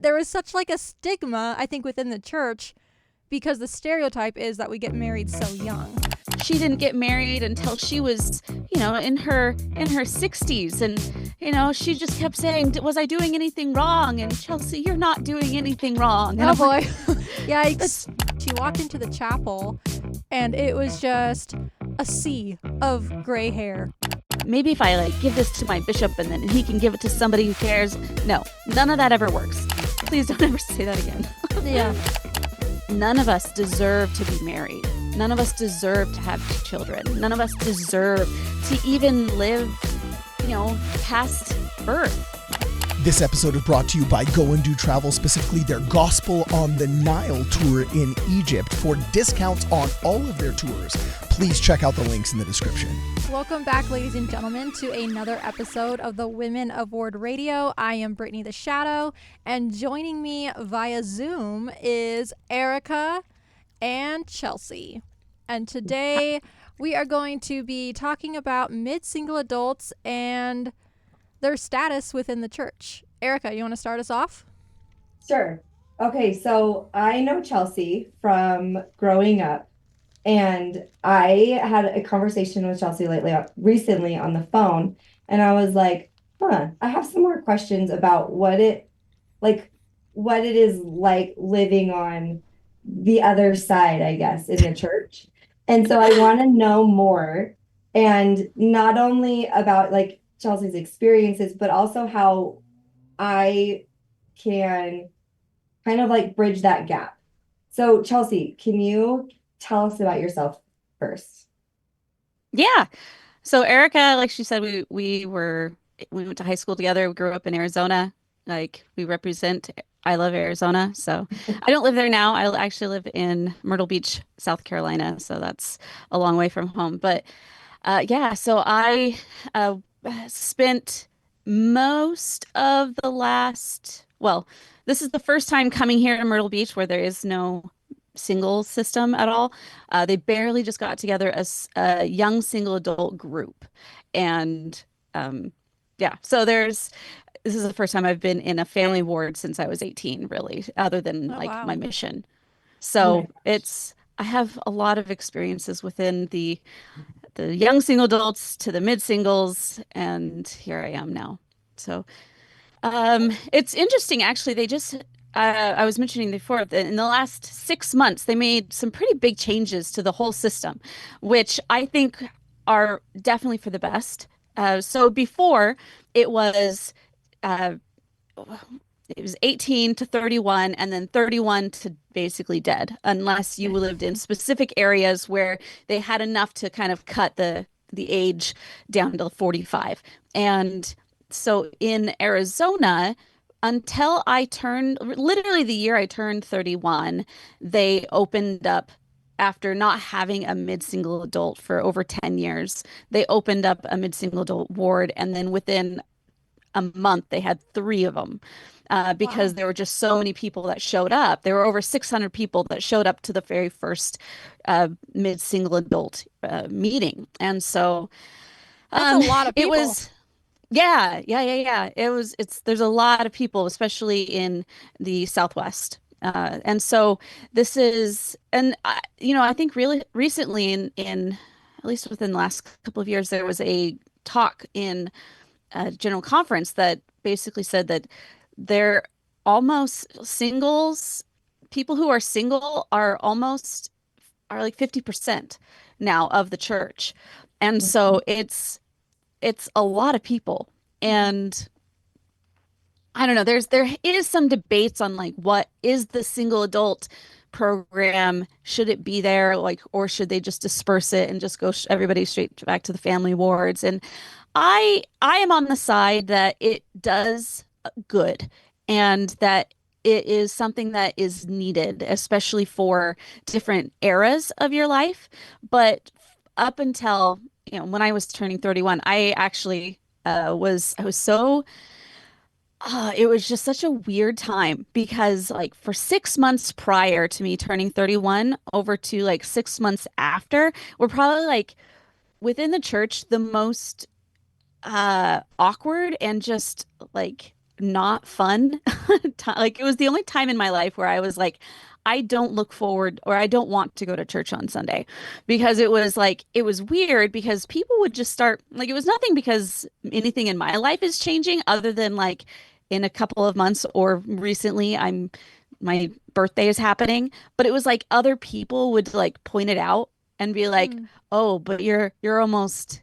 there is such like a stigma, I think, within the church because the stereotype is that we get married so young. She didn't get married until she was, in her 60s. And, she just kept saying, was I doing anything wrong? And Chelsea, you're not doing anything wrong. And oh boy. Yikes. She walked into the chapel and it was just a sea of gray hair. Maybe if I give this to my bishop and then he can give it to somebody who cares. No, none of that ever works. Please don't ever say that again. Yeah. None of us deserve to be married. None of us deserve to have children. None of us deserve to even live, past birth. This episode is brought to you by Go and Do Travel, specifically their Gospel on the Nile tour in Egypt. For discounts on all of their tours, please check out the links in the description. Welcome back, ladies and gentlemen, to another episode of the Women of WardRadio. I am Brittany the Shadow, and joining me via Zoom is Erica and Chelsea. And today we are going to be talking about mid-single adults and their status within the church. Erica, you want to start us off? Sure. Okay, so I know Chelsea from growing up, and I had a conversation with Chelsea recently on the phone, and I was like, I have some more questions about what it is like living on the other side, I guess, in the church. And so I want to know more, and not only about Chelsea's experiences, but also how I can kind of bridge that gap. So Chelsea, can you tell us about yourself first? Yeah. So Erica, like she said, we went to high school together. We grew up in Arizona. I love Arizona. So I don't live there now. I actually live in Myrtle Beach, South Carolina. So that's a long way from home. But so I spent most of this is the first time coming here to Myrtle Beach where there is no single system at all. They barely just got together as a young single adult group. And so this is the first time I've been in a family ward since I was 18, really, other than wow. my mission. So I have a lot of experiences within the young single adults to the mid singles, and here I am now. So it's interesting, actually. They just I was mentioning before that in the last 6 months they made some pretty big changes to the whole system, which I think are definitely for the best. So before it was 18 to 31 and then 31 to basically dead, unless you lived in specific areas where they had enough to kind of cut the age down to 45. And so in Arizona, until literally the year I turned 31, they opened up, after not having a mid-single adult for over 10 years, they opened up a mid-single adult ward, and then within a month they had 3 of them because there were just so many people that showed up. There were over 600 people that showed up to the very first mid-single adult meeting. And so that's a lot of people. It was there's a lot of people, especially in the Southwest. And so this is, and I think really recently in at least within the last couple of years, there was a talk in a general conference that basically said that they're almost singles. People who are single are like 50% now of the church. And so it's a lot of people. And I don't know, there is some debates on what is the single adult program? Should it be there, or should they just disperse it and just go everybody straight back to the family wards? And I am on the side that it does good, and that it is something that is needed, especially for different eras of your life. But up until when I was turning 31, I actually was so it was just such a weird time, because for 6 months prior to me turning 31 over to 6 months after, we're probably within the church the most awkward and just not fun. Like it was the only time in my life where I was like, I don't look forward or I don't want to go to church on Sunday because it was like, it was weird because people would just start like, it was nothing because anything in my life is changing other than like in a couple of months or recently my birthday is happening, but it was like other people would like point it out and be like, Mm. "Oh, but you're almost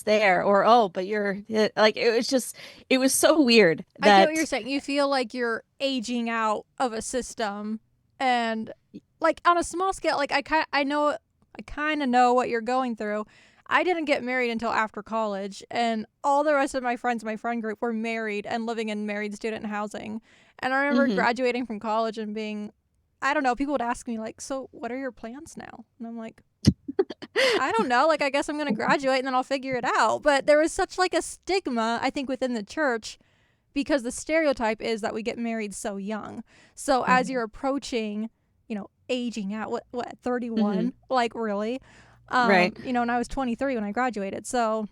there," or "Oh, but you're like." It was just, it was so weird I get what you're that. saying. You feel like you're aging out of a system, and like on a small scale, like I kind of know what you're going through. I didn't get married until after college, and all the rest of my friends, my friend group, were married and living in married student housing. And I remember Mhm. graduating from college and being, I don't know, people would ask me like, "So, what are your plans now?" And I'm like, I don't know. Like, I guess I'm going to graduate and then I'll figure it out. But there was such like a stigma, I think, within the church because the stereotype is that we get married so young. So as you're approaching, aging out, what, Mhm. 31? Like, really? Right. And I was 23 when I graduated. So,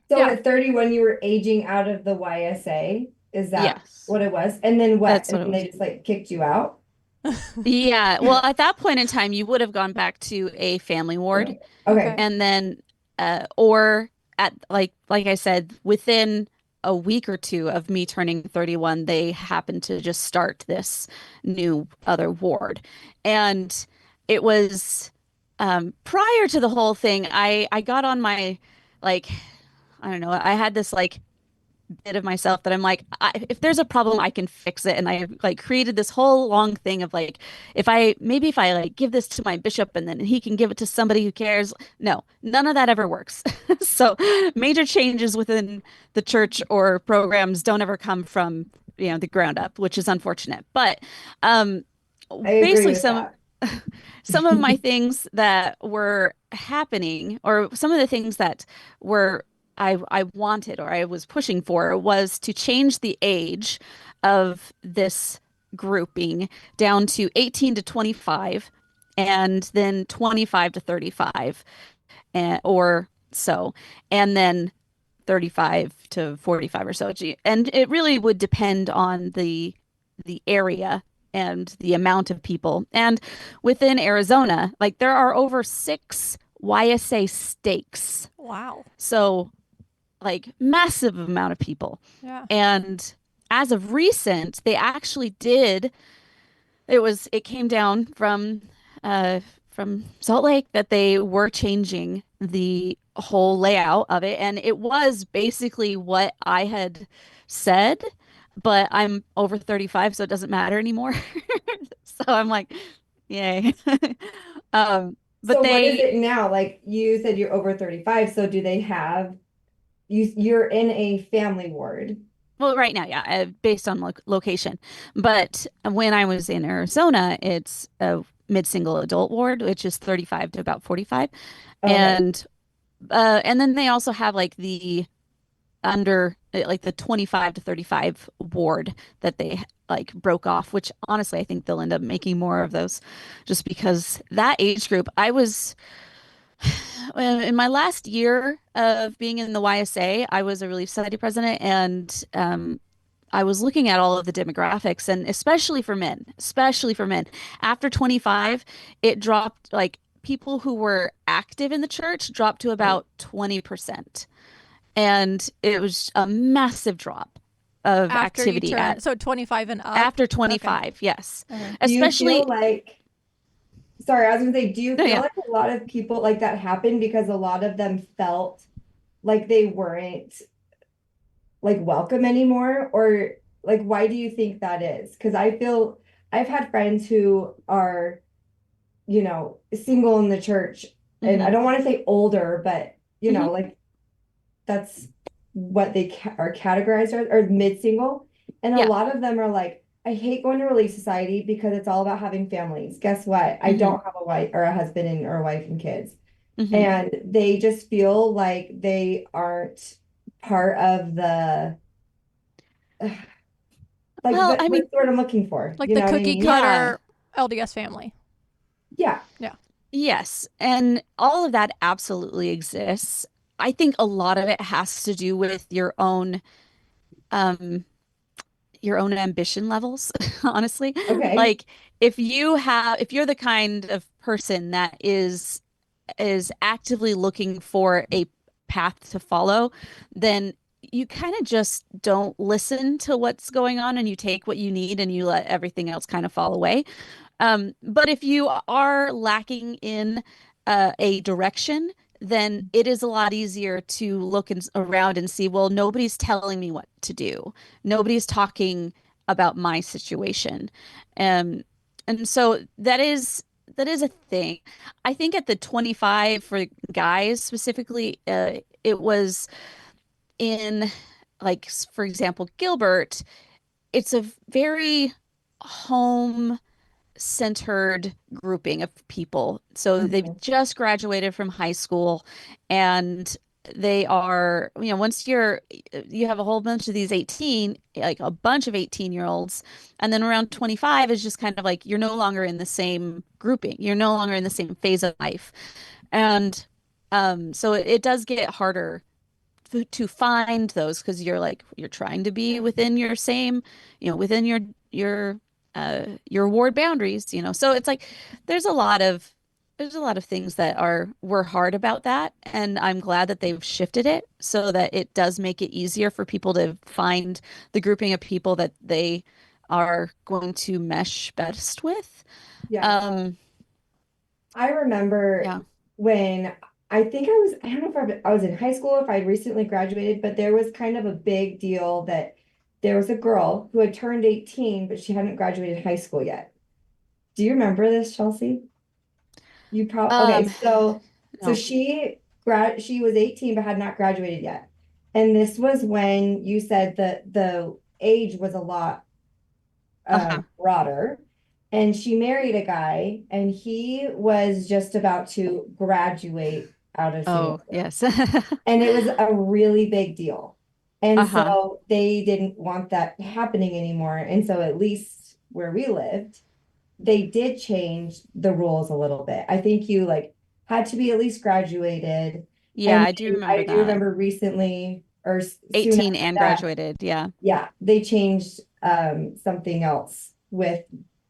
So yeah. at 31, you were aging out of the YSA. Is that Yes. what it was? And then what? That's And what it then they was. just like kicked you out? Yeah. Well, at that point in time, you would have gone back to a family ward, Okay. Okay. and then, or at like I said, within a week or two of me turning 31, they happened to just start this new other ward, and it was prior to the whole thing. I got on my like I don't know. I had this like bit of myself that I'm like, if there's a problem, I can fix it. And I like created this whole long thing of like, if I like give this to my bishop and then he can give it to somebody who cares. No, none of that ever works. So major changes within the church or programs don't ever come from, the ground up, which is unfortunate. But um, I agree basically with some that. some of my things that were happening, or some of the things that were I wanted or I was pushing for, was to change the age of this grouping down to 18 to 25 and then 25 to 35 or so, and then 35 to 45 or so. And it really would depend on the area and the amount of people. And within Arizona, like there are over 6 YSA stakes. Wow. So like massive amount of people. Yeah. And as of recent, they actually did it came down from Salt Lake that they were changing the whole layout of it, and it was basically what I had said, but I'm over 35, so it doesn't matter anymore. So I'm like, yay. But So what is they it now? Like you said you're over 35, so do they have you're in a family ward. well, right now, yeah, based on location. But when I was in Arizona, it's a mid-single adult ward, which is 35 to about 45. Okay. And then they also have like the under like the 25 to 35 ward that they like broke off, which honestly I think they'll end up making more of those just because that age group. I was in my last year of being in the YSA, I was a Relief Society president, and I was looking at all of the demographics, and especially for men, after 25, it dropped like people who were active in the church dropped to about 20%. And it was a massive drop of After you activity turn, at so 25 and up. after Okay. 25, yes. Okay. Do you Especially, feel like, sorry, I was gonna say, do you no, feel yeah. like a lot of people like that happened because a lot of them felt like they weren't like welcome anymore? Or like why do you think that is? Because I feel I've had friends who are, single in the church, and I Hmm. don't want to say older, but Hmm. like that's what they are categorized as, or mid-single. And a Yeah. lot of them are like, I hate going to Relief Society because it's all about having families. Guess what? I Hmm. don't have a wife or a husband and or a wife and kids. Hmm. And they just feel like they aren't part of the like Well, I mean, what's the word I'm looking for? Like You the know what I cookie mean? yeah, cutter LDS family. Yeah. Yeah. yes. And all of that absolutely exists. I think a lot of it has to do with your own um your own ambition levels, honestly. Okay. Like if you're the kind of person that is actively looking for a path to follow, then you kind of just don't listen to what's going on and you take what you need and you let everything else kind of fall away. But if you are lacking in a direction, then it is a lot easier to look around and see, well, nobody's telling me what to do. Nobody's talking about my situation. Um, and so that is a thing. I think at the 25 for guys specifically, it was in like, for example, Gilbert, it's a very home centered grouping of people. So they've Okay. just graduated from high school and they are, once you have a whole bunch of these 18, like a bunch of 18-year-olds, and then around 25 is just kind of like you're no longer in the same grouping. You're no longer in the same phase of life. And so it does get harder to find those because you're trying to be within your same, within your ward boundaries, so it's like there's a lot of there's a lot of things that were hard about that, and I'm glad that they've shifted it so that it does make it easier for people to find the grouping of people that they are going to mesh best with. Yeah. Um I remember yeah. when I don't know if I was in high school, if I'd recently graduated, but there was kind of a big deal that there was a girl who had turned 18, but she hadn't graduated high school yet. Do you remember this, Chelsea? You probably um okay. So no. she was 18 but had not graduated yet. And this was when you said that the age was a lot Uh-huh. broader. And she married a guy, and he was just about to graduate out of Oh, Singapore. yes. And it was a really big deal. And Uh-huh. so they didn't want that happening anymore. And so, at least where we lived, they did change the rules a little bit. I think you like had to be at least graduated. Yeah, And I do then remember I do that. remember recently or soon 18 after and that, graduated, yeah. yeah, they changed something else with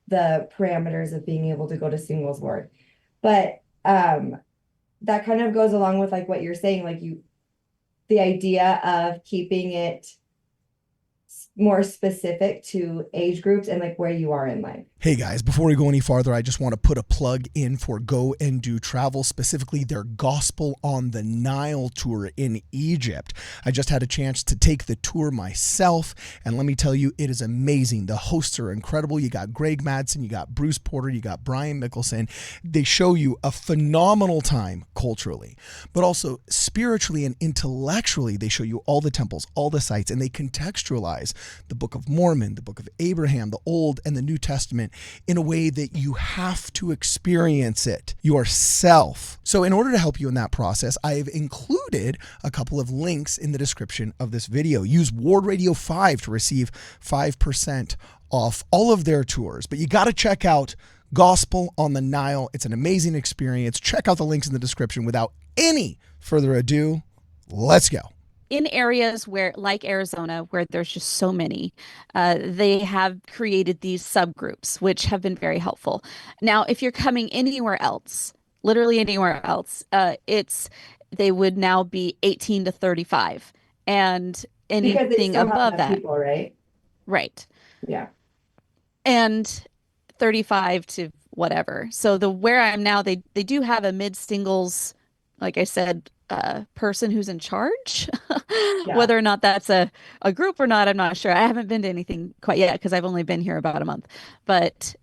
the parameters of being able to go to singles ward. But that kind of goes along with like what you're saying, like the idea of keeping it more specific to age groups and like where you are in life. Hey guys, before we go any farther, I just want to put a plug in for Go and Do Travel, specifically their Gospel on the Nile tour in Egypt. I just had a chance to take the tour myself, and let me tell you, it is amazing. The hosts are incredible. You got Greg Madsen, you got Bruce Porter, you got Brian Mickelson. They show you a phenomenal time culturally, but also spiritually and intellectually. They show you all the temples, all the sites, and they contextualize the Book of Mormon, the Book of Abraham, the Old and the New Testament in a way that you have to experience it yourself. So in order to help you in that process, I've included a couple of links in the description of this video. Use WardRadio 5 to receive 5% off all of their tours. But you got to check out Gospel on the Nile. It's an amazing experience. Check out the links in the description. Without any further ado, let's go. In areas where, like Arizona, where there's just so many, they have created these subgroups, which have been very helpful. Now, if you're coming anywhere else, literally anywhere else, they would now be 18 to 35, and Because they anything still have above enough that, people, right? right? Yeah. And 35 to whatever. So the where I'm now, they do have a mid singles, like I said, person who's in charge. Yeah. Whether or not that's a group or not, I'm not sure. I haven't been to anything quite yet because I've only been here about a month. But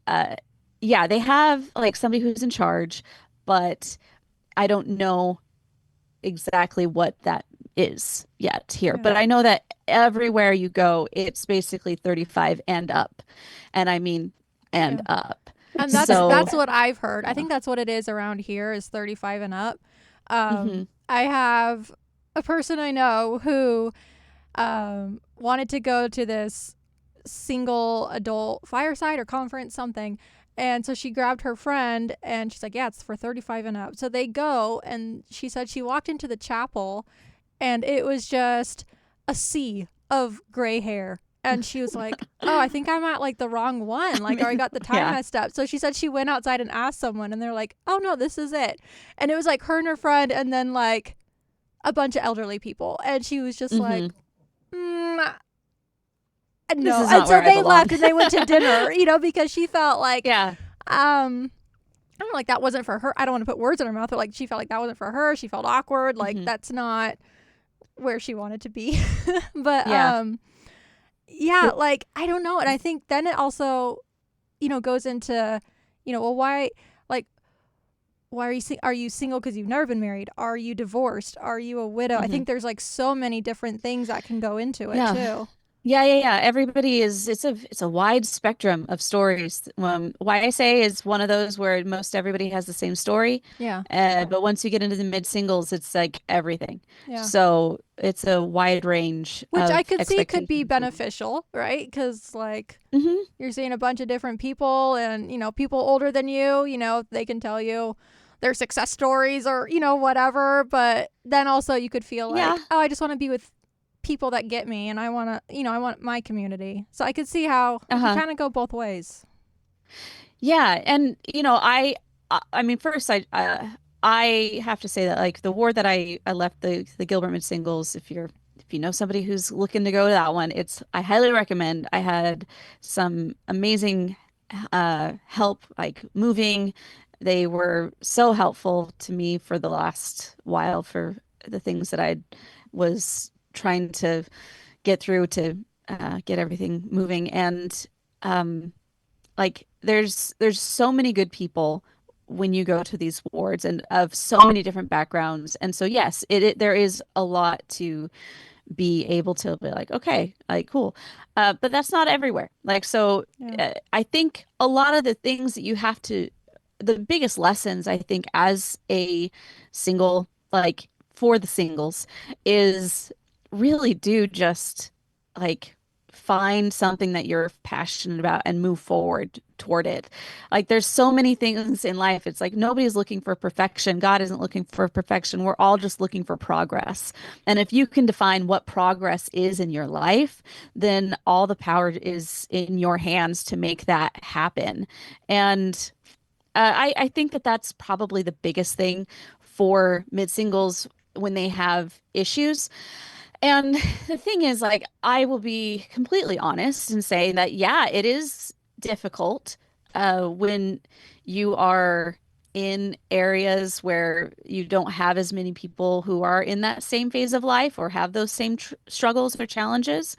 uh, yeah, they have like somebody who's in charge, but I don't know exactly what that is yet here. Yeah. But I know that everywhere you go, it's basically 35 and up. And I mean, and Yeah. up. And So, that's what I've heard. I yeah. think that's what it is around here is 35 and up. Um, Hmm. I have a person I know who wanted to go to this single adult fireside or conference, something. And so she grabbed her friend and she's like, yeah, it's for 35 and up. So they go, and she said she walked into the chapel and it was just a sea of gray hair And she was like, oh, I think I'm at like the wrong one. Like, or I got the time messed up. So she said she went outside and asked someone, and they're like, oh no, this is it. And it was like her and her friend, and then like a bunch of elderly people. And she was just like, no. And so they left and they went to dinner, because she felt like, I don't know, like that wasn't for her. I don't want to put words in her mouth, but like she felt like that wasn't for her. She felt awkward. Like that's not where she wanted to be. But like I don't know. And I think then it also, goes into, well, why are you single because you've never been married? Are you divorced? Are you a widow? I think there's like so many different things that can go into it too. Yeah. Everybody it's a wide spectrum of stories. YSA is one of those where most everybody has the same story. Yeah. But once you get into the mid singles, it's like everything. Yeah. So it's a wide range. Which I could see could be beneficial, right? Because like you're seeing a bunch of different people, and people older than you, they can tell you their success stories or whatever. But then also you could feel like, oh, I just want to be with people that get me, and I want to, I want my community. So I could see how it can kind of go both ways. Yeah, and I mean, first I have to say that like the ward that I left, the Gilbert Mid Singles, if you know somebody who's looking to go to that one, I highly recommend. I had some amazing help, like moving. They were so helpful to me for the last while for the things that I was trying to get through to get everything moving. And like there's so many good people when you go to these wards, and of so many different backgrounds. And so yes, there is a lot to be able to be like, okay, like cool, but that's not everywhere. Like so I think a lot of the things that you have to, the biggest lessons I think as a single, like for the singles, is really do just like find something that you're passionate about and move forward toward it. Like there's so many things in life. It's like nobody's looking for perfection. God isn't looking for perfection. We're all just looking for progress. And if you can define what progress is in your life, then all the power is in your hands to make that happen. And I think that that's probably the biggest thing for mid singles when they have issues. And the thing is, like, I will be completely honest and say that, yeah, it is difficult when you are in areas where you don't have as many people who are in that same phase of life or have those same struggles or challenges.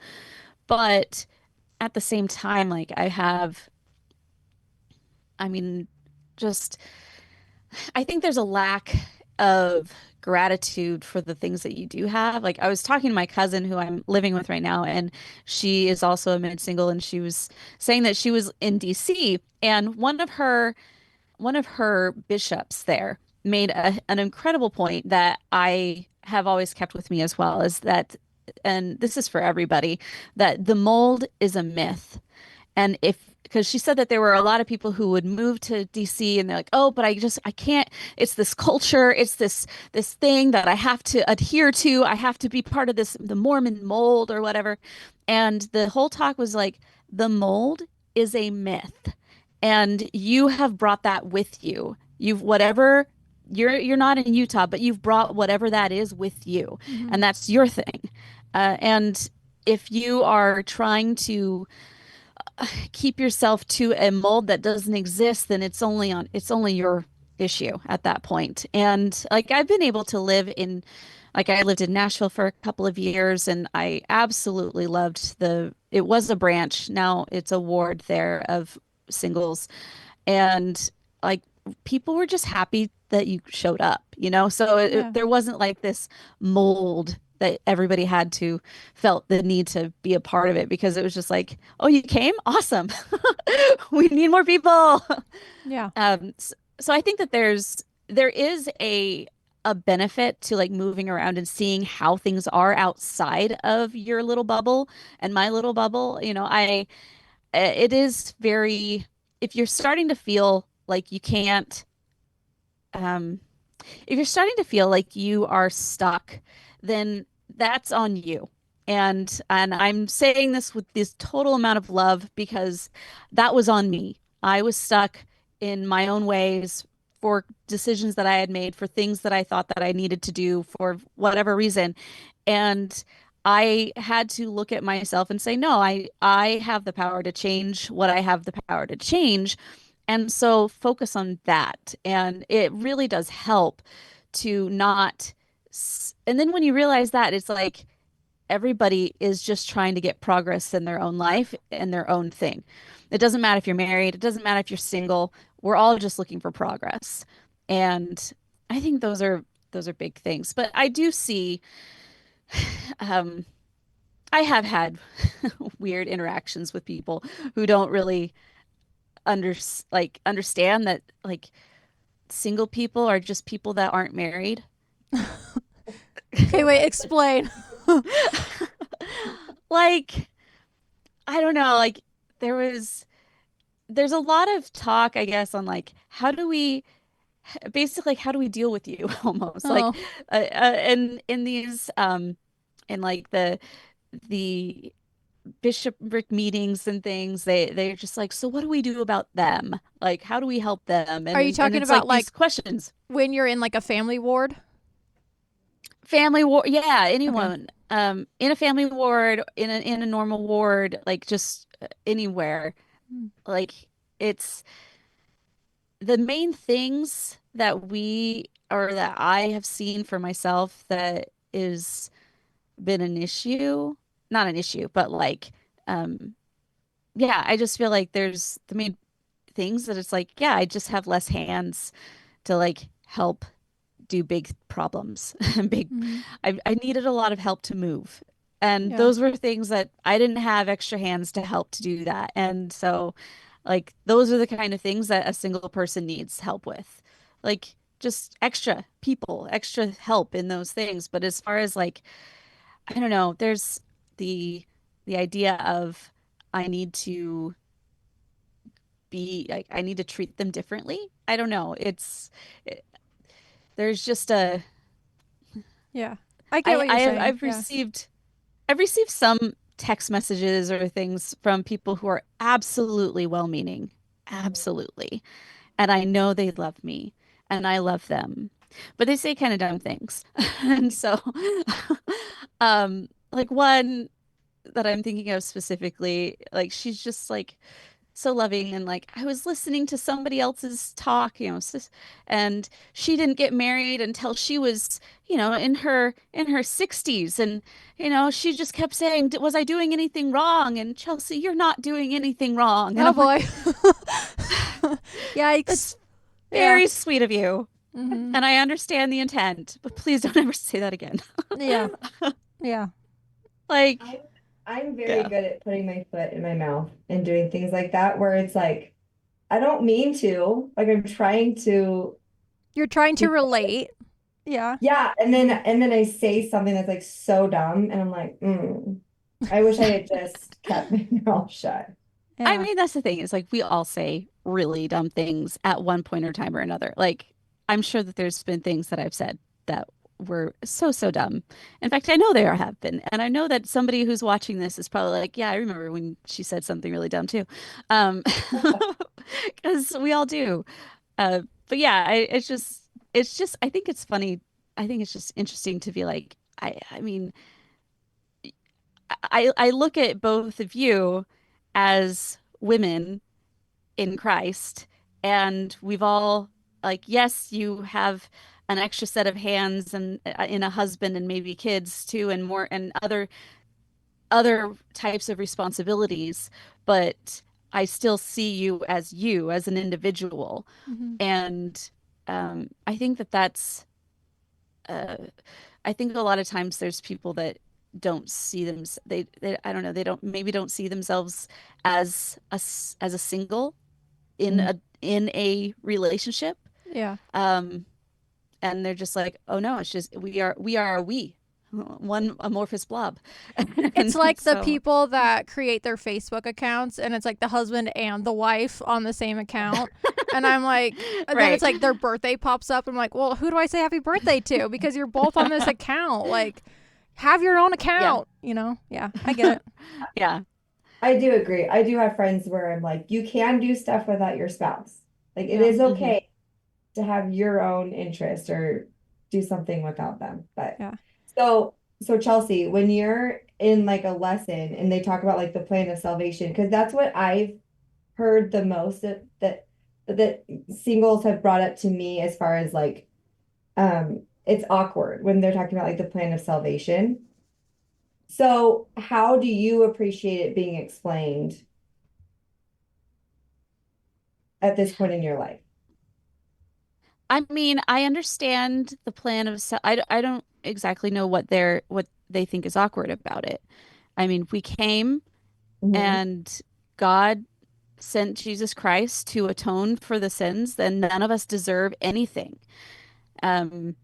But at the same time, like, I think there's a lack of gratitude for the things that you do have. Like I was talking to my cousin who I'm living with right now, and she is also a mid single, and she was saying that she was in DC, and one of her bishops there made an incredible point that I have always kept with me as well, is that, and this is for everybody, that the mold is a myth. And because she said that there were a lot of people who would move to DC and they're like, oh, but I can't, it's this culture, it's this thing that I have to adhere to. I have to be part of the Mormon mold or whatever. And the whole talk was like, the mold is a myth. And you have brought that with you. You're not in Utah, but you've brought whatever that is with you. Mm-hmm. And that's your thing. And if you are trying to keep yourself to a mold that doesn't exist, then it's only your issue at that point. And like I lived in Nashville for a couple of years, and I absolutely loved it was a branch, now it's a ward there of singles, and like people were just happy that you showed up, so there wasn't like this mold that everybody felt the need to be a part of it, because it was just like, oh, you came? Awesome. We need more people. Yeah. So I think that there is a benefit to like moving around and seeing how things are outside of your little bubble and my little bubble. It is very, if you're starting to feel like you can't, if you're starting to feel like you are stuck, then that's on you. And I'm saying this with this total amount of love because that was on me. I was stuck in my own ways for decisions that I had made, for things that I thought that I needed to do for whatever reason. And I had to look at myself and say, no, I have the power to change what I have the power to change. And so focus on that. And it really does help to not. And then when you realize that, it's like everybody is just trying to get progress in their own life and their own thing. It doesn't matter if you're married, it doesn't matter if you're single. We're all just looking for progress. And I think those are big things. But I do see um I have had weird interactions with people who don't really understand that like single people are just people that aren't married. Okay, wait, explain. Like, I don't know, like there's a lot of talk, I guess, on like how do we basically like, how do we deal with you almost like Oh, in these in like the bishopric meetings and things, they're just like, so what do we do about them? Like, how do we help them? are you And talking it's about like these like questions. when you're in like a family ward? Family ward, yeah, Okay. anyone in a family ward, in a normal ward, like just anywhere. Mm. Like it's the main things that we or that I have seen for myself that is been an issue, not an issue, but like um yeah, I just feel like there's the main things that it's like, yeah, I just have less hands to like help do big problems and big. Mhm. I needed a lot of help to move. And Yeah. those were things that I didn't have extra hands to help to do that. And so like those are the kind of things that a single person needs help with. Like just extra people, extra help in those things. But as far as like, I don't know, there's the the idea of I need to be like I need to treat them differently. I don't know. It, there's just a Yeah. I get what you're saying. Yeah. I've received some text messages or things from people who are absolutely well-meaning, absolutely. And I know they love me and I love them, but they say kind of dumb things. And so, like one that I'm thinking of specifically, like she's just like so loving and like I was listening to somebody else's talk, and she didn't get married until she was, in her 60s, and she just kept saying, Was I doing anything wrong?" And Chelsea, you're not doing anything wrong. And Oh I'm like, boy. Yikes. that's Yeah. very sweet of you, Hmm. and I understand the intent, but please don't ever say that again. Yeah. Yeah. Like, I'm I'm very yeah. good at putting my foot in my mouth and doing things like that where it's like I don't mean to, like I'm trying to You're trying to be relate. Yeah. yeah, and then I say something that's like so dumb and I'm like, I wish I had just kept my mouth shut. I Yeah. mean, that's the thing. Is like we all say really dumb things at one point or time or another. Like I'm sure that there's been things that I've said that were so, so dumb. In fact, I know there have been. And I know that somebody who's watching this is probably like, yeah, I remember when she said something really dumb too. Um, because we all do. But yeah, it's just, I think it's funny. I think it's just interesting to be like, I mean, I look at both of you as women in Christ, and we've all like, yes, you have an extra set of hands and in a husband and maybe kids too, and more and other types of responsibilities, but I still see you as an individual, Hmm. and I think that's uh, I think a lot of times there's people that don't see them they I don't know, they don't see themselves as a single in Mm. a relationship, Yeah. um and they're just like, oh no, it's just we are a one amorphous blob. It's And like the so people that create their Facebook accounts and it's like the husband and the wife on the same account. And I'm like, and then it's right, like their birthday pops up. I'm like, well, who do I say happy birthday to? Because you're both on this account. Like, have your own Yeah. account, you know? Yeah, I get it. Yeah. I do agree. I do have friends where I'm like, you can do stuff without your spouse. Like it Yeah. is hmm okay to have your own interest or do something without them. But Yeah. so Chelsea, when you're in like a lesson and they talk about like the plan of salvation, because that's what I've heard the most that singles have brought up to me as far as like it's awkward when they're talking about like the plan of salvation. So how do you appreciate it being explained at this point in your life? I mean, I understand the plan of I don't exactly know what they think is awkward about it. I mean, we came Mhm. and God sent Jesus Christ to atone for the sins, then none of us deserve anything. Um,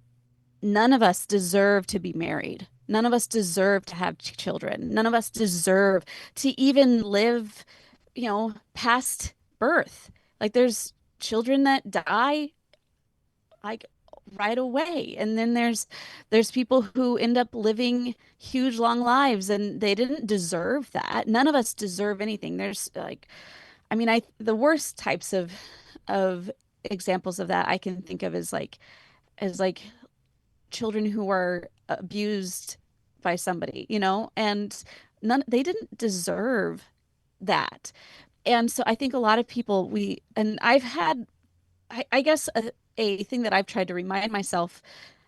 None of us deserve to be married. None of us deserve to have children. None of us deserve to even live, past birth. Like there's children that die like right away. And then there's people who end up living huge long lives and they didn't deserve that. None of us deserve anything. There's like I mean, I the worst types of examples of that I can think of is like children who are abused by somebody, and none they didn't deserve that. And so I think a lot of people we and I've had I guess a thing that I've tried to remind myself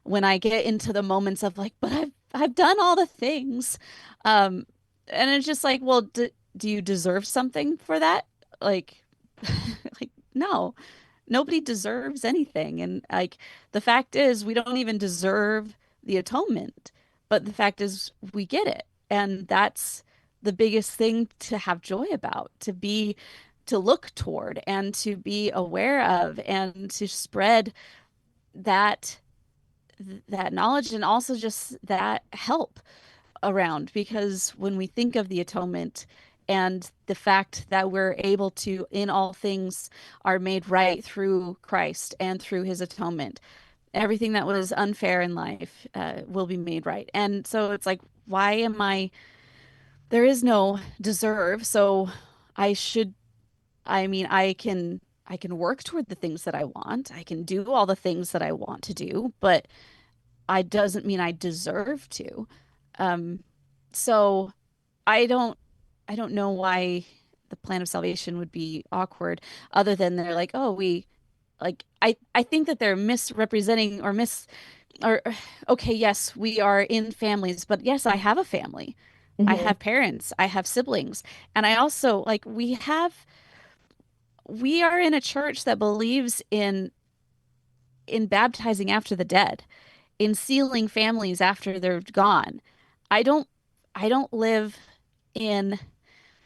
when I get into the moments of like, but I've done all the things. Um, and it's just like, well, do you deserve something for that? Like, like no, nobody deserves anything. And like the fact is, we don't even deserve the atonement. But the fact is, we get it, and that's the biggest thing to have joy about, to look toward, and to be aware of, and to spread that that knowledge and also just that help around, because when we think of the atonement and the fact that we're able to in all things are made right through Christ and through his atonement, everything that was unfair in life will be made right. And so it's like, why am I there is no deserve, so I should I mean, I can work toward the things that I want. I can do all the things that I want to do, but I doesn't mean I deserve to. Um, so I don't I don't know why the plan of salvation would be awkward, other than they're like, oh, I think that they're misrepresenting or okay, yes, we are in families, but yes, I have a family. I Mhm. have parents, I have siblings, and I also like we are in a church that believes in baptizing after the dead, in sealing families after they're gone. I don't I don't live in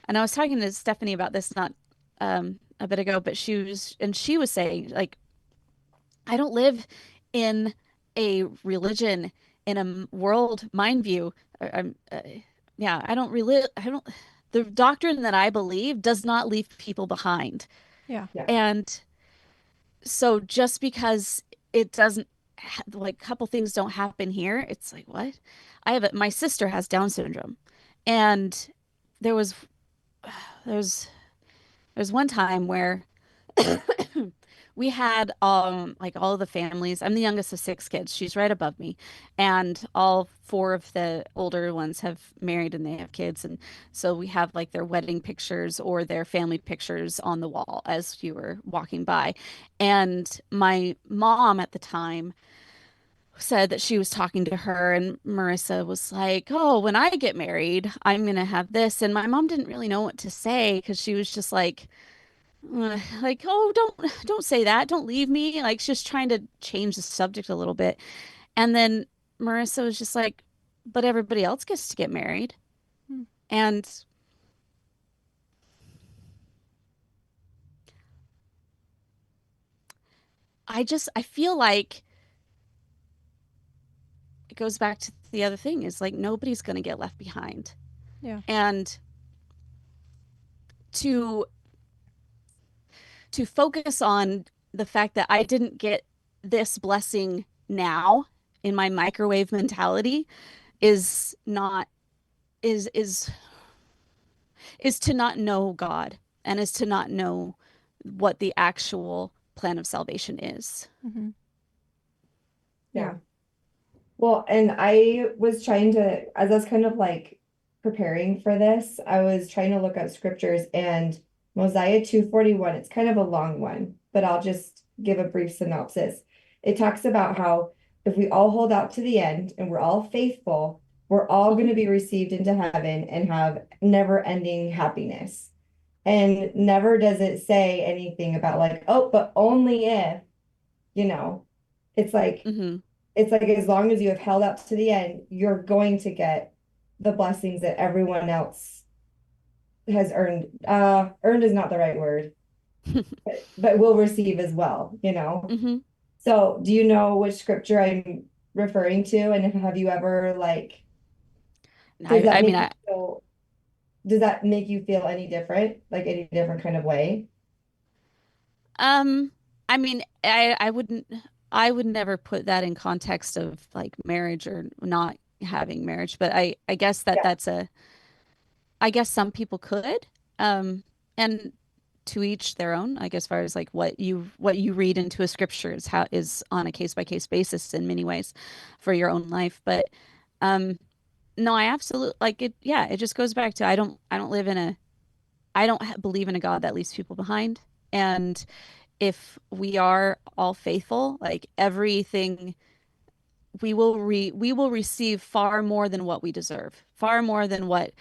and I was talking to Stephanie about this not a bit ago, but she was saying like I don't live in a religion in a world mind view. Yeah, I don't the doctrine that I believe does not leave people behind. Yeah. Yeah. And so just because it doesn't like a couple things don't happen here, it's like what? My sister has Down syndrome, and there was there's there's one time where we had like all of the families. I'm the youngest of six kids. She's right above me, and all four of the older ones have married and they have kids, and so we have like their wedding pictures or their family pictures on the wall as you were walking by. And my mom at the time said that she was talking to her, and Marissa was like, "Oh, when I get married, I'm gonna have this." And my mom didn't really know what to say because she was just like, oh, don't say that, don't leave me, like just trying to change the subject a little bit. And then Marissa was just like, but everybody else gets to get married. Hmm. And I feel like it goes back to the other thing is like nobody's going to get left behind. Yeah. And to to focus on the fact that I didn't get this blessing now in my microwave mentality is not is to not know God, and is to not know what the actual plan of salvation is. Mm-hmm. Yeah. Well, and I was trying to, as I was kind of like preparing for this, I was trying to look up scriptures, and Mosiah 2:41, it's kind of a long one, but I'll just give a brief synopsis. It talks about how if we all hold out to the end and we're all faithful, we're all going to be received into heaven and have never-ending happiness. And never does it say anything about like, oh, but only if, you know, it's like, Mm-hmm. it's like as long as you have held out to the end, you're going to get the blessings that everyone else has earned. Earned is not the right word, but will receive as well, you know? Mm-hmm. So do you know which scripture I'm referring to? And if have you ever like, does that I mean, make you feel, does that make you feel any different? Like any different kind of way? um, I mean, I would never put that in context of like marriage or not having marriage, but I guess Yeah. I guess some people could, um, and to each their own. I guess, as far as like what you read into a scripture is how is on a case by case basis in many ways for your own life. But um, no, I absolutely like it. Yeah, it just goes back to I don't live in a I don't believe in a God that leaves people behind. And if we are all faithful, like everything we will receive far more than what we deserve, far more than what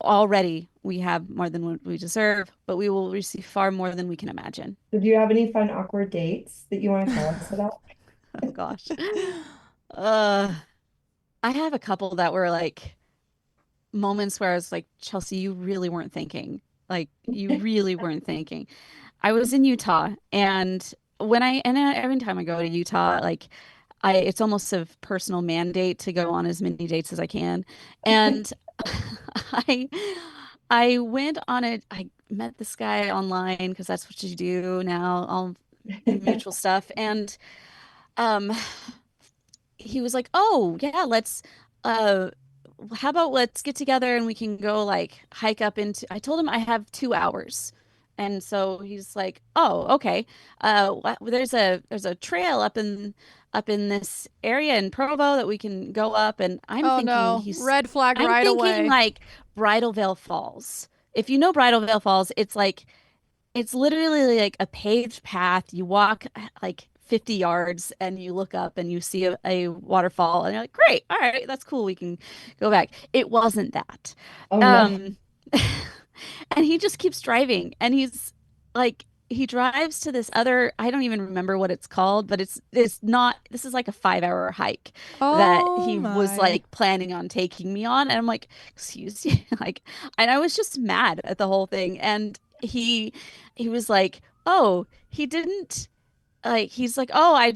already we have more than what we deserve, but we will receive far more than we can imagine. So do you have any fun, awkward dates that you want to tell us about? Oh gosh. Uh, I have a couple that were like moments where I was like, Chelsea, you really weren't thinking. Like you really weren't thinking. I was in Utah, and every time I go to Utah, like it's almost a personal mandate to go on as many dates as I can. And I I met this guy online because that's what you do now, all mutual stuff. And um he was like, "Oh, yeah, uh how about let's get together and we can go like hike up into." I told him I have 2 hours. And so he's like, "Oh, okay. There's a trail up in this area in Provo that we can go up." And Oh no, red flag I'm right thinking away. like Bridal Veil Falls. If you know Bridal Veil Falls, it's like it's literally like a paved path. You walk like 50 yards and you look up and you see a waterfall and you're like, great, all right, that's cool. We can go back. It wasn't that. Oh no. Um, and he just keeps driving and he's like, he drives to this other, I don't even remember what it's called, but it's not, this is like a 5 hour hike that Oh he was my. like planning on taking me on. And I'm like, excuse you, like, and I was just mad at the whole thing. And he was like, "Oh, he didn't like." He's like, "Oh, I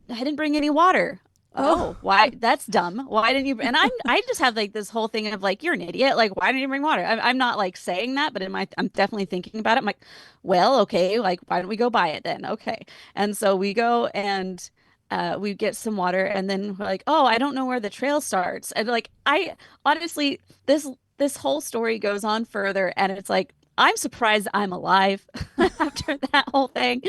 didn't bring any water." Oh. Oh, why? That's dumb. Why didn't you? And I just have like this whole thing of like, you're an idiot. Like, why didn't you bring water? I'm not like saying that, but I'm definitely thinking about it. I'm like, well, okay, like why don't we go buy it then? Okay, and so we go and. We get some water and then we're like, oh, I don't know where the trail starts. And like, I honestly, this whole story goes on further and it's like, I'm surprised I'm alive after that whole thing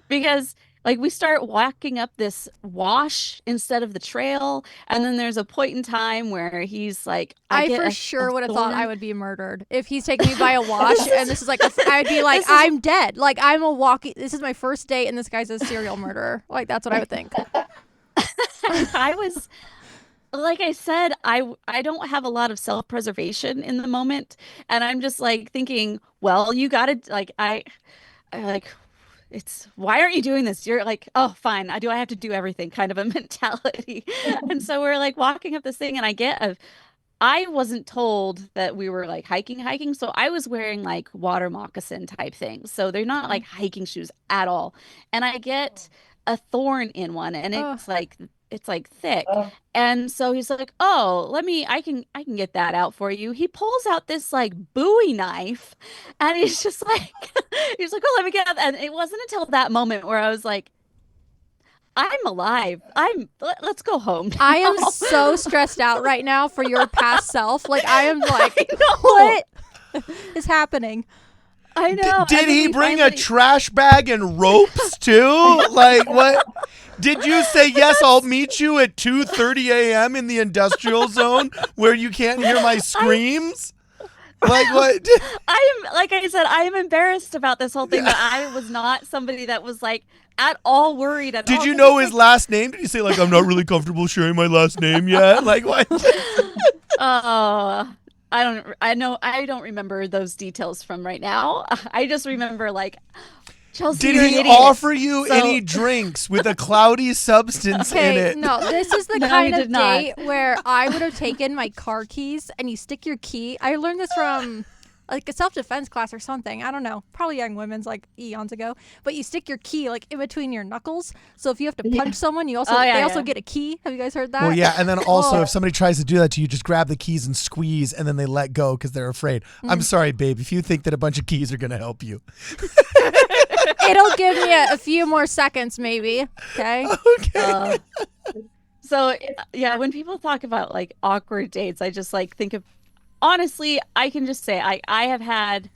because like we start walking up this wash instead of the trail, and then there's a point in time where he's like, I I get for a sure would have thought I thorn. would be murdered if he's taking me by a wash This and is this is like I'd be like this is I'm dead. Like I'm a walking. This is my first date and this guy's a serial murderer. Like that's what I would think. I was like I said, I don't have a lot of self-preservation in the moment, and I'm just like thinking, well, you gotta like I like it's why aren't you doing this? You're like, oh, fine. I have to do everything kind of a mentality. And so we're like walking up this thing and I wasn't told that we were like hiking. So I was wearing like water moccasin type things. So they're not like hiking shoes at all. And I get a thorn in one and Oh, it's like thick. Oh, And so he's like, "Oh, I can get that out for you." He pulls out this like Bowie knife and he's just like he's like, "Oh, let me get it." And it wasn't until that moment where I was like, I'm alive. Let's go home now. I am so stressed out right now for your past self. Like, I am like, I know. what is happening? I know. Did he bring a trash bag and ropes too? Like, what? Did you say, yes, I'll meet you at 2:30 a.m. in the industrial zone where you can't hear my screams? Like, what? Like I said, I am embarrassed about this whole thing, but I was not somebody that was like at all worried at all. Did you know his last name? Did you say, like, I'm not really comfortable sharing my last name yet? Like, what? Oh, I don't remember those details from right now. I just remember like, Chelsea, Did you're an he idiot. offer you any drinks with a cloudy substance in Okay, it? no, this is the No, kind he of did not. date where I would have taken my car keys and you stick your key. I learned this from like a self-defense class or something. I don't know. Probably Young Women's like eons ago. But you stick your key like in between your knuckles. So if you have to punch someone, you also they also get a key. Have you guys heard that? Well, yeah, and then also Oh. if somebody tries to do that to you, just grab the keys and squeeze, and then they let go because they're afraid. I'm sorry, babe, if you think that a bunch of keys are going to help you. It'll give me a few more seconds, maybe. Okay. Okay. So yeah, when people talk about like awkward dates, I just like think of, honestly, I can just say I have had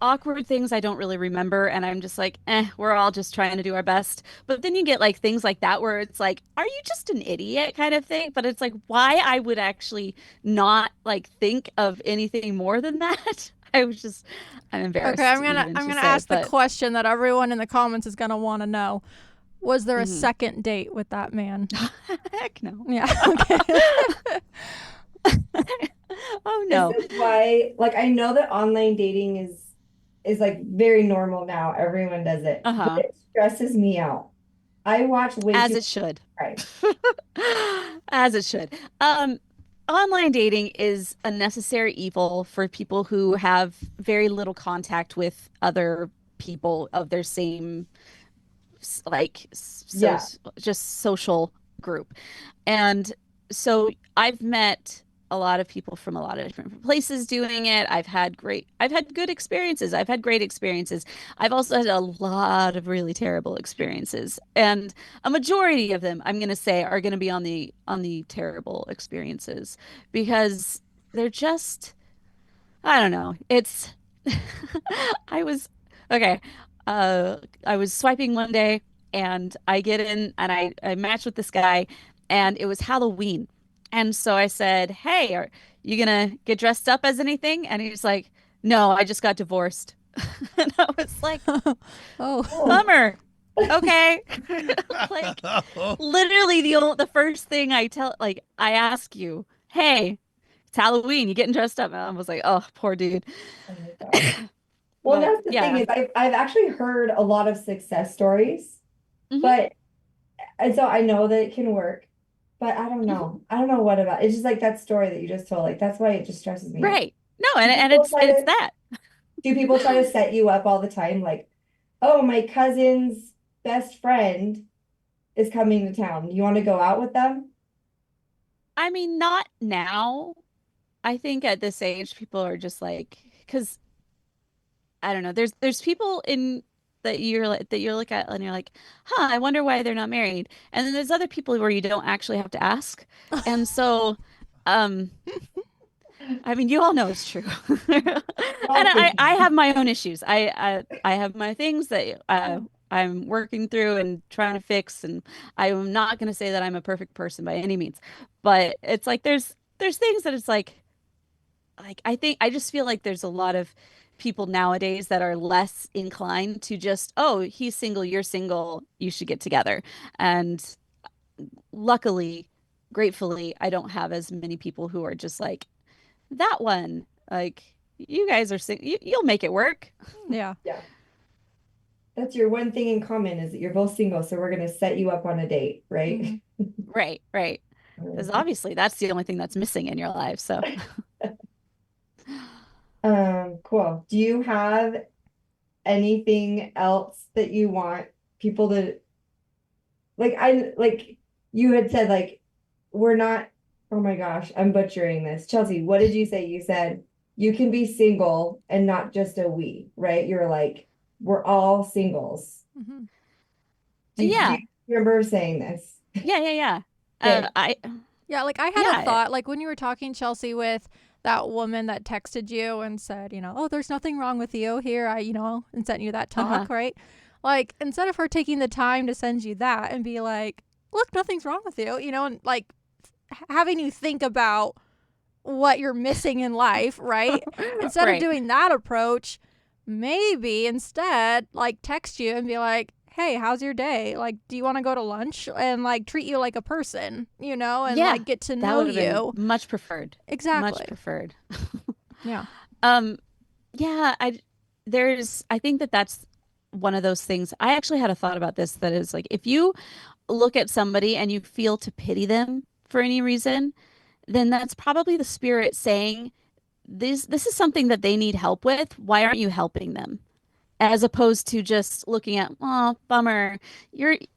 awkward things I don't really remember, and I'm just like, we're all just trying to do our best. But then you get like things like that where it's like, are you just an idiot kind of thing? But it's like, why I would actually not like think of anything more than that. I'm embarrassed. Okay, I'm even gonna to ask say, the question that everyone in the comments is gonna want to know. Was there a Mhm. second date with that man? Heck no. Yeah. Okay. Oh no. This is why, like, I know that online dating is like very normal now. Everyone does it, Uh-huh. but it stresses me out. I watch way As too it should. right. As it should. Online dating is a necessary evil for people who have very little contact with other people of their same Yeah. just social group. And so I've met a lot of people from a lot of different places doing it. I've had good experiences. I've had great experiences. I've also had a lot of really terrible experiences. And a majority of them, I'm going to say, are going to be on the terrible experiences because they're just, I don't know. It's I was okay. I was swiping one day and I get in and I match with this guy and it was Halloween. And so I said, "Hey, are you gonna get dressed up as anything?" And he's like, "No, I just got divorced." And I was like, Oh. "Bummer." Okay. Like literally the first thing I ask you, "Hey, it's Halloween, you getting dressed up?" And I was like, "Oh, poor dude." Oh my God. Well, But that's the thing yeah. is I've actually heard a lot of success stories, Mhm. but and so I know that it can work, but I don't Mhm. know. I don't know what about it's just like that story that you just told. Like that's why it just stresses me out. Right. No, Do and people try it's to that. do people try to set you up all the time? Like, oh, my cousin's best friend is coming to town. You want to go out with them? I mean, not now. I think at this age, people are just like, because I don't know. There's people in that you look at and you're like, huh, I wonder why they're not married. And then there's other people where you don't actually have to ask. And so, um, I mean, you all know it's true. And Well, I have my own issues. I have my things that I'm working through and trying to fix, and I'm not going to say that I'm a perfect person by any means. But it's like there's things that it's like I just feel like there's a lot of people nowadays that are less inclined to just, oh, he's single, you're single, you should get together. And luckily, gratefully, I don't have as many people who are just like that one. Like you guys are you'll make it work. Yeah. yeah. That's your one thing in common is that you're both single, so we're gonna set you up on a date, right? Right, right. Because obviously that's the only thing that's missing in your life. So Cool. Do you have anything else that you want people to like you had said like we're not oh my gosh, I'm butchering this. Chelsea, what did you say? You said you can be single and not just a we, right? You're like, we're all singles. Mhm. Do Yeah. you remember saying this? Yeah. Okay. Yeah, like I had a thought, like when you were talking, Chelsea, with that woman that texted you and said, oh, there's nothing wrong with you here, and sent you that talk, right? Like, instead of her taking the time to send you that and be like, look, nothing's wrong with you, and like having you think about what you're missing in life, right? Instead of doing that approach, maybe instead, like, text you and be like, hey, how's your day? Like, do you want to go to lunch? And like treat you like a person, and like get to know that would have you. been much preferred. Exactly. Much preferred. Yeah. Yeah, I think that's one of those things. I actually had a thought about this, that is like, if you look at somebody and you feel to pity them for any reason, then that's probably the spirit saying, this is something that they need help with. Why aren't you helping them? As opposed to just looking at, oh, bummer,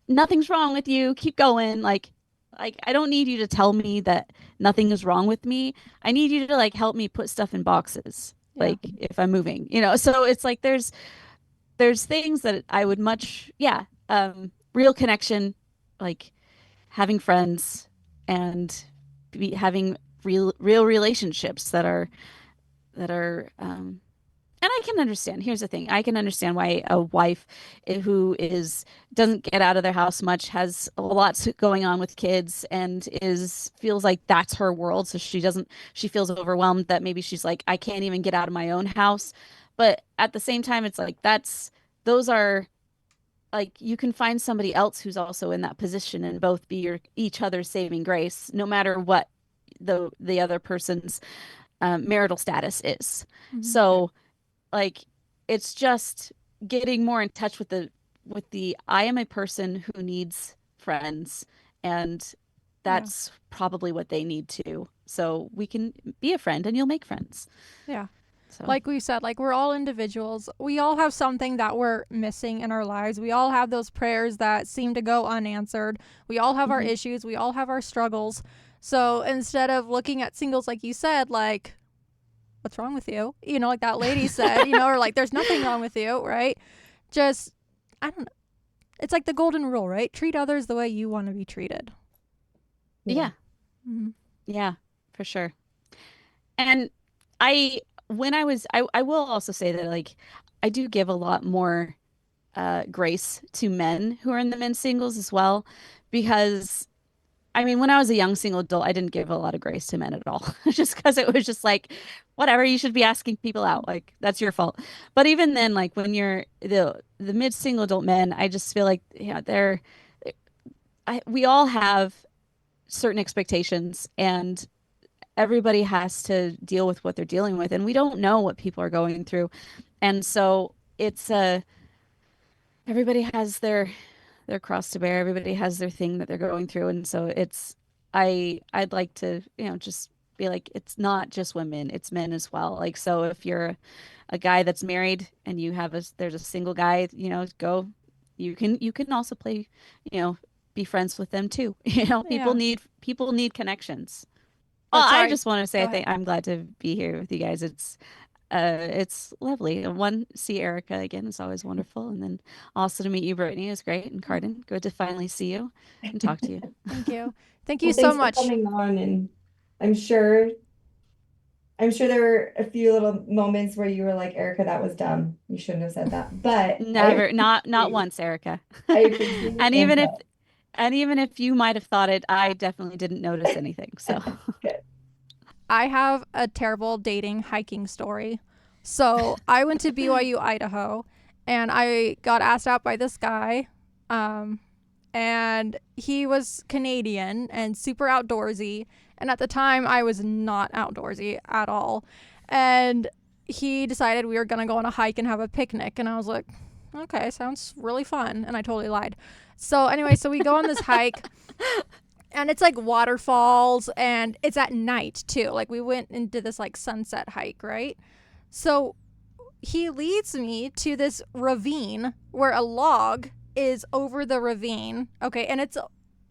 nothing's wrong with you. Keep going. Like I don't need you to tell me that nothing is wrong with me. I need you to like help me put stuff in boxes. Yeah. Like if I'm moving, so it's like there's things that I would real connection, like having friends and having real relationships that are and I can understand. Here's the thing. I can understand why a wife who doesn't get out of their house much, has a lot going on with kids, and feels like that's her world. So she feels overwhelmed that maybe she's like, I can't even get out of my own house. But at the same time, it's like those are like, you can find somebody else who's also in that position and both be each other's saving grace, no matter what the other person's marital status is. Mhm. So like, it's just getting more in touch with the I am a person who needs friends, and that's probably what they need too. So we can be a friend and you'll make friends. Yeah. So Like we said, like, we're all individuals. We all have something that we're missing in our lives. We all have those prayers that seem to go unanswered. We all have our issues. We all have our struggles. So instead of looking at singles, like you said, like, what's wrong with you? Like that lady said, or like, there's nothing wrong with you, right? Just, I don't know. It's like the golden rule, right? Treat others the way you want to be treated. yeah. Mm-hmm. Yeah, for sure. And I will also say that, like, I do give a lot more grace to men who are in the men's singles as well, because I mean, when I was a young single adult, I didn't give a lot of grace to men at all, just because it was just like, whatever, you should be asking people out. Like, that's your fault. But even then, like, when you're the mid single adult men, I just feel like, we all have certain expectations, and everybody has to deal with what they're dealing with, and we don't know what people are going through. And so it's everybody has their cross to bear. Everybody has their thing that they're going through. And so I'd like to, just be like, it's not just women, it's men as well. Like, so if you're a guy that's married and there's a single guy, go, you can also play, be friends with them too. People need connections. Well, I just want to say I'm glad to be here with you guys. It's lovely. And see Erica again is always wonderful. And then also to meet you, Brittany, is great. And Cardin, good to finally see you and talk to you. Thank you. Thank you Well, so thanks much for coming on, and I'm sure there were a few little moments where you were like, Erica, that was dumb. You shouldn't have said that. But Never, not once, Erica. I appreciate And your even input. if you might have thought it, I definitely didn't notice anything. So Good. I have a terrible dating hiking story. So I went to BYU, Idaho, and I got asked out by this guy. And he was Canadian and super outdoorsy. And at the time, I was not outdoorsy at all. And he decided we were going to go on a hike and have a picnic. And I was like, okay, sounds really fun. And I totally lied. So anyway, so we go on this hike. And it's like waterfalls, and it's at night too. Like, we went into this like sunset hike, right? So he leads me to this ravine where a log is over the ravine. Okay. And it's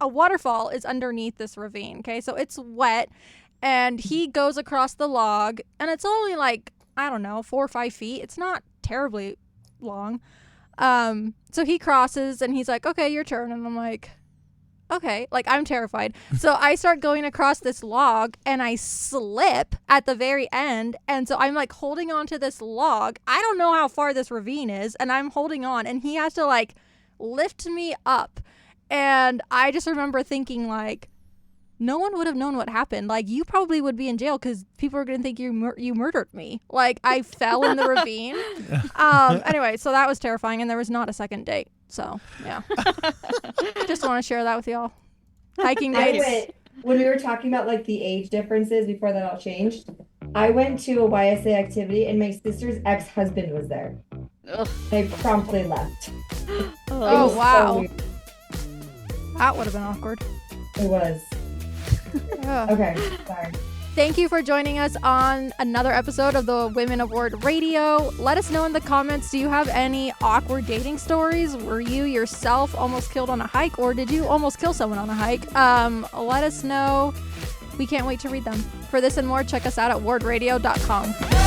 a waterfall is underneath this ravine. Okay. So it's wet, and he goes across the log, and it's only like, I don't know, 4 or 5 feet. It's not terribly long. So he crosses and he's like, okay, your turn. And I'm like, okay, like I'm terrified. So I start going across this log and I slip at the very end. And so I'm like holding on to this log. I don't know how far this ravine is, and I'm holding on, and he has to like lift me up. And I just remember thinking like, no one would have known what happened. Like, you probably would be in jail because people are going to think you murdered me. Like, I fell in the ravine. Anyway, so that was terrifying, and there was not a second date. So, yeah. Just want to share that with y'all. Hiking dates. When we were talking about, like, the age differences before that all changed, I went to a YSA activity, and my sister's ex-husband was there. Ugh. They promptly left. Oh, wow. So weird. That would have been awkward. It was. Ugh. Okay, sorry. Thank you for joining us on another episode of the Women of Word Radio. Let us know in the comments, do you have any awkward dating stories? Were you yourself almost killed on a hike, or did you almost kill someone on a hike? Let us know. We can't wait to read them. For this and more, check us out at wardradio.com.